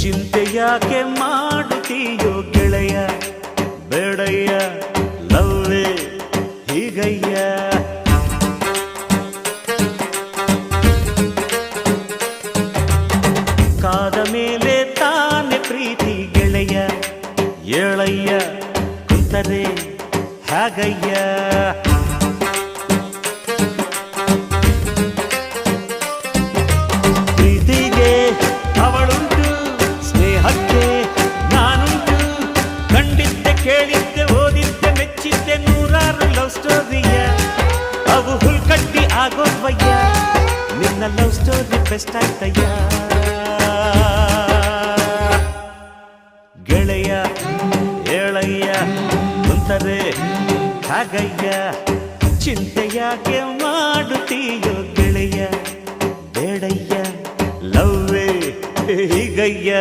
ಚಿಂತೆ ಯಾಕೆ ಮಾಡುತ್ತೀಯೋ ಗೆಳೆಯ, ಬೇಡಯ್ಯ ಲವ್ವೇ ಹೀಗಯ್ಯ. ಕಾದ ಮೇಲೆ ತಾನೆ ಪ್ರೀತಿ ಗೆಳೆಯ, ಏಳಯ್ಯ ಕುಂತರೆ ಹಾಗಯ್ಯ. ಪ್ರೀತಿಗೆ ಅವಳುಂಟು, ಸ್ನೇಹಕ್ಕೆ ನಾನುಂಟು. ಕಂಡಿದ್ದೆ ಕೇಳಿದ್ದೆ ಓದಿದ್ದೆ ಮೆಚ್ಚಿದ್ದೆ ನೂರಾರು ಲವ್ ಸ್ಟೋರಿಯ, ಅವು ಹುಲ್ಕಡ್ಡಿ ಆಗೋದ್ವಯ್ಯ. ನಿನ್ನ ಲವ್ ಸ್ಟೋರಿ ಬೆಸ್ಟ್ ಆಯ್ತಯ್ಯ. ಗೆಳೆಯ ಏಳಯ್ಯ ಕುಂತರೆ ಹಾಗಯ್ಯ. ಚಿಂತೆ ಯಾಕೆ ಮಾಡುತ್ತೀಯೋ ಗೆಳೆಯ, ಬೇಡಯ್ಯ ಲವ್ವೇ ಹೀಗಯ್ಯ.